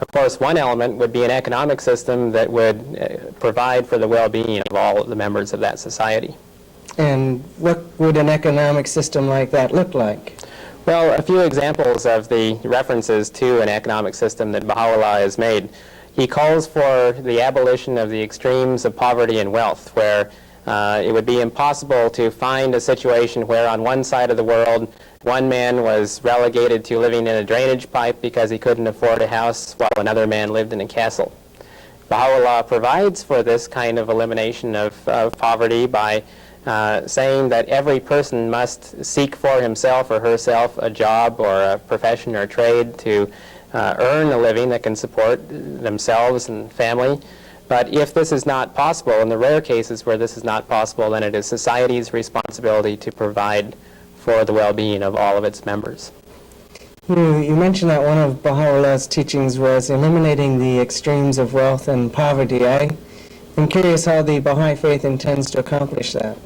Of course, one element would be an economic system that would provide for the well-being of all of the members of that society. And what would an economic system like that look like? Well, a few examples of the references to an economic system that Baha'u'llah has made. He calls for the abolition of the extremes of poverty and wealth, where it would be impossible to find a situation where on one side of the world one man was relegated to living in a drainage pipe because he couldn't afford a house, while another man lived in a castle. Baha'u'llah provides for this kind of elimination of poverty by saying that every person must seek for himself or herself a job or a profession or trade to earn a living that can support themselves and family. But if this is not possible, in the rare cases where this is not possible, then it is society's responsibility to provide for the well-being of all of its members. You mentioned that one of Baha'u'llah's teachings was eliminating the extremes of wealth and poverty. I'm curious how the Baha'i faith intends to accomplish that.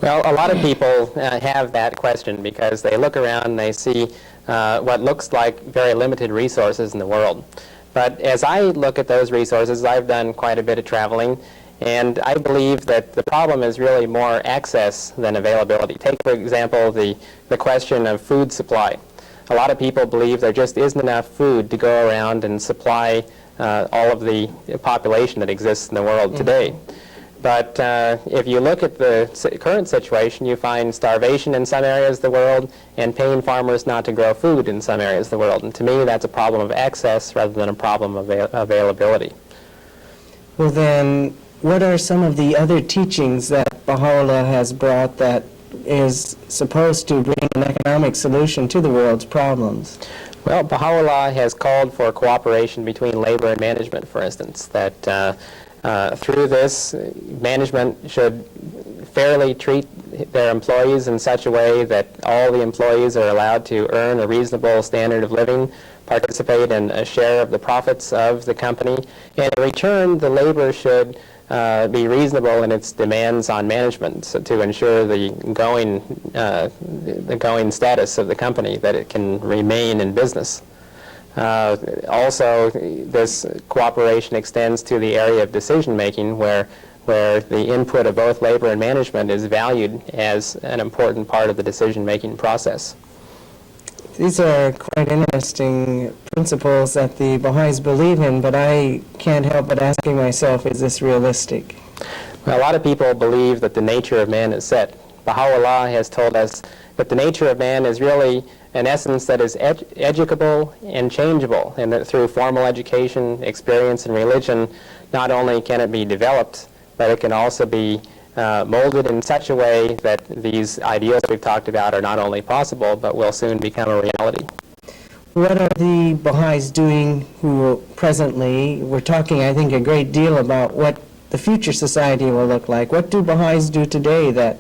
Well, a lot of people have that question because they look around and they see what looks like very limited resources in the world. But as I look at those resources, I've done quite a bit of traveling, and I believe that the problem is really more access than availability. Take, for example, the question of food supply. A lot of people believe there just isn't enough food to go around and supply all of the population that exists in the world today. But if you look at the current situation, you find starvation in some areas of the world and paying farmers not to grow food in some areas of the world. And to me, that's a problem of access rather than a problem of availability. Well then, what are some of the other teachings that Baha'u'llah has brought that is supposed to bring an economic solution to the world's problems? Well, Baha'u'llah has called for cooperation between labor and management, for instance, that through this, management should fairly treat their employees in such a way that all the employees are allowed to earn a reasonable standard of living, participate in a share of the profits of the company, and in return, the labor should be reasonable in its demands on management, so to ensure the going status of the company, that it can remain in business. Also, this cooperation extends to the area of decision-making, where the input of both labor and management is valued as an important part of the decision-making process. These are quite interesting principles that the Baha'is believe in, but I can't help but asking myself, is this realistic? Well, a lot of people believe that the nature of man is set. Baha'u'llah has told us that the nature of man is really an essence that is educable and changeable, and that through formal education, experience, and religion, not only can it be developed, but it can also be molded in such a way that these ideals we've talked about are not only possible, but will soon become a reality. What are the Baha'is doing who presently, we're talking, I think, a great deal about what the future society will look like. What do Baha'is do today that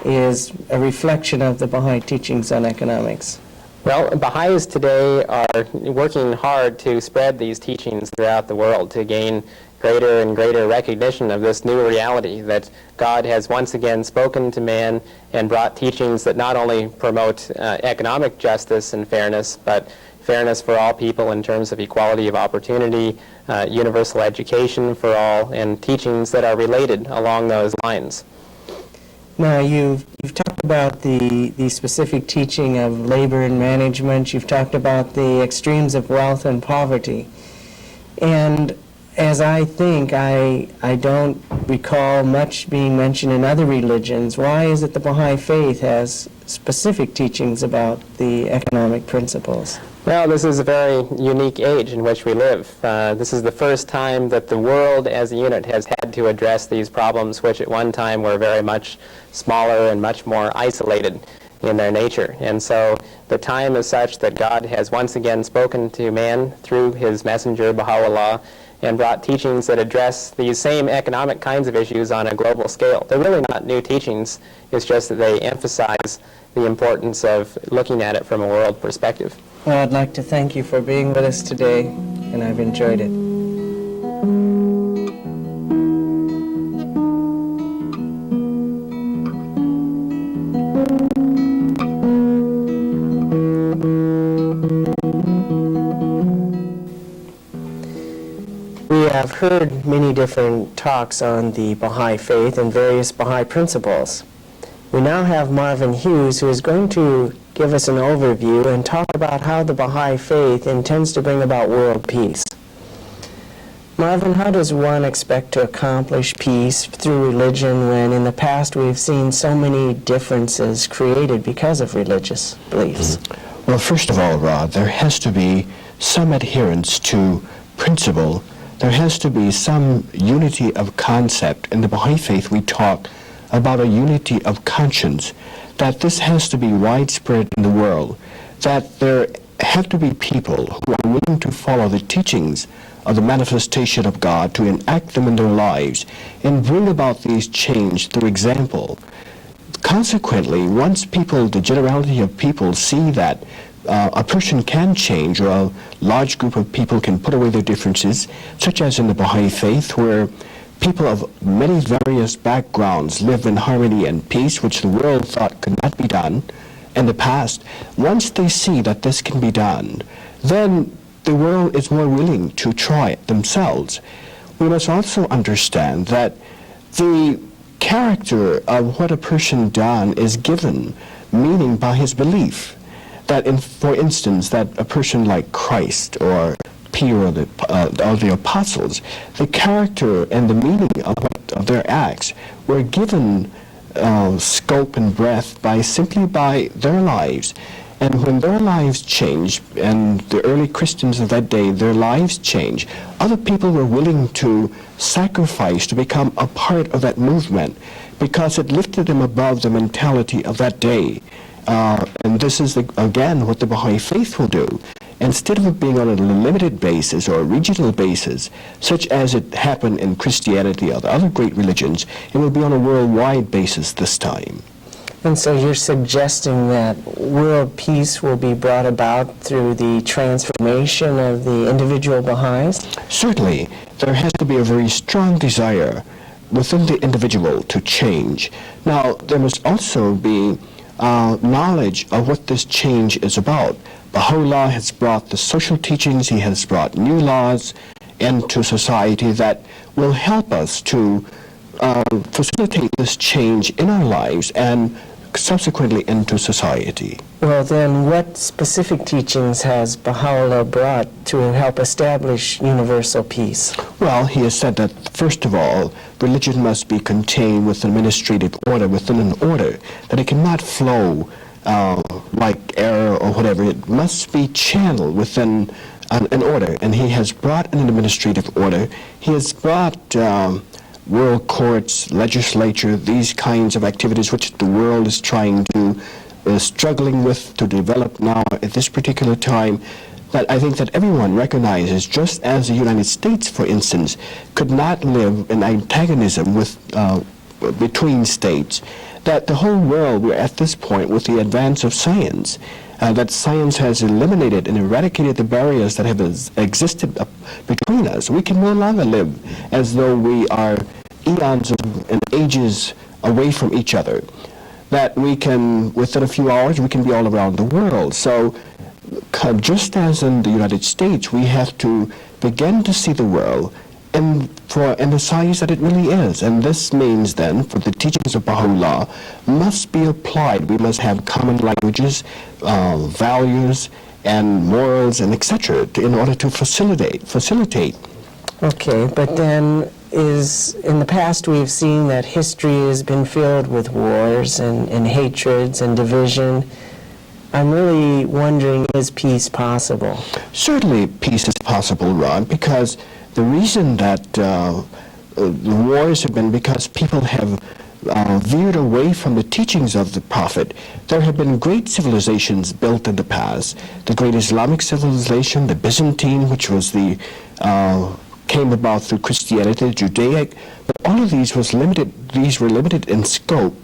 is a reflection of the Baha'i teachings on economics? Well, Baha'is today are working hard to spread these teachings throughout the world to gain greater and greater recognition of this new reality that God has once again spoken to man and brought teachings that not only promote economic justice and fairness, but fairness for all people in terms of equality of opportunity, universal education for all, and teachings that are related along those lines. Now, you've talked about the specific teaching of labor and management. You've talked about the extremes of wealth and poverty. And as I think, I don't recall much being mentioned in other religions. Why is it the Baha'i faith has specific teachings about the economic principles? Well, this is a very unique age in which we live. This is the first time that the world as a unit has had to address these problems, which at one time were very much smaller and much more isolated in their nature. And so the time is such that God has once again spoken to man through his messenger, Baha'u'llah, and brought teachings that address these same economic kinds of issues on a global scale. They're really not new teachings. It's just that they emphasize the importance of looking at it from a world perspective. Well, I'd like to thank you for being with us today, and I've enjoyed it. have heard many different talks on the Baha'i faith and various Baha'i principles. We now have Marvin Hughes, who is going to give us an overview and talk about how the Baha'i faith intends to bring about world peace. Marvin, how does one expect to accomplish peace through religion when in the past we've seen so many differences created because of religious beliefs? Well, first of all, Rod, there has to be some adherence to principle. There has to be some unity of concept. In the Baha'i faith, we talk about a unity of conscience, that this has to be widespread in the world, that there have to be people who are willing to follow the teachings of the manifestation of God, to enact them in their lives, and bring about these change through example. Consequently, once people, the generality of people, see that a person can change, or a large group of people can put away their differences, such as in the Baha'i faith, where people of many various backgrounds live in harmony and peace, which the world thought could not be done in the past. Once they see that this can be done, then the world is more willing to try it themselves. We must also understand that the character of what a person done is given meaning by his belief. That, for instance, that a person like Christ or Peter or the apostles, the character and the meaning of their acts were given scope and breadth simply by their lives. And when their lives changed, and the early Christians of that day, their lives changed, other people were willing to sacrifice to become a part of that movement because it lifted them above the mentality of that day. And this is, again, what the Baha'i faith will do. Instead of it being on a limited basis or a regional basis, such as it happened in Christianity or the other great religions, it will be on a worldwide basis this time. And so you're suggesting that world peace will be brought about through the transformation of the individual Baha'is? Certainly. There has to be a very strong desire within the individual to change. Now, there must also be knowledge of what this change is about. Baha'u'llah has brought the social teachings, he has brought new laws into society that will help us to facilitate this change in our lives and subsequently into society. Well, then, what specific teachings has Baha'u'llah brought to help establish universal peace? Well, he has said that, first of all, religion must be contained within administrative order, within an order, that it cannot flow like air or whatever. It must be channeled within an order, and he has brought an administrative order. He has brought world courts, legislature, these kinds of activities which the world is trying to, struggling with to develop now at this particular time, that I think that everyone recognizes, just as the United States, for instance, could not live in antagonism with between states, that the whole world, we're at this point with the advance of science, that science has eliminated and eradicated the barriers that have existed between us. We can no longer live as though we are eons and ages away from each other. That we can, within a few hours, we can be all around the world. So, just as in the United States, we have to begin to see the world in the size that it really is. And this means then, for the teachings of Baha'u'llah, must be applied. We must have common languages, values, and morals, and etc., in order to facilitate. Okay, but then in the past we've seen that history has been filled with wars and hatreds and division. I'm really wondering, is peace possible? Certainly peace is possible, Ron, because the reason that the wars have been because people have veered away from the teachings of the Prophet. There have been great civilizations built in the past. The great Islamic civilization, the Byzantine, which was the came about through Christianity, Judaic, but all of these was limited. These were limited in scope.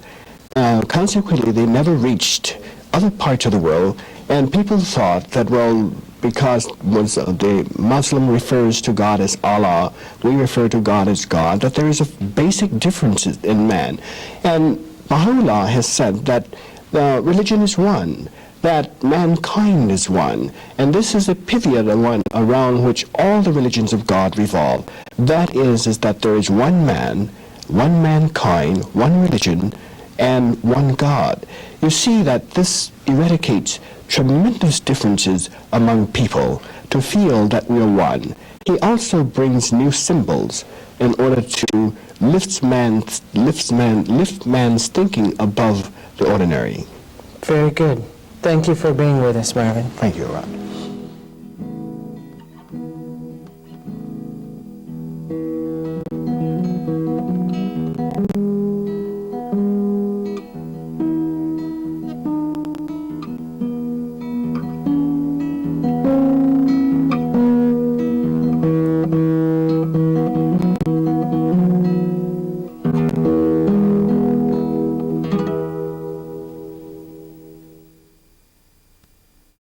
Consequently, they never reached other parts of the world, and people thought that, well, because the Muslim refers to God as Allah, we refer to God as God, that there is a basic difference in man. And Baha'u'llah has said that religion is one, that mankind is one, and this is the pivot around which all the religions of God revolve. That is that there is one man, one mankind, one religion, and one God. You see that this eradicates tremendous differences among people to feel that we are one. He also brings new symbols in order to lift man's thinking above the ordinary. Very good. Thank you for being with us, Marvin. Thank you, Rod.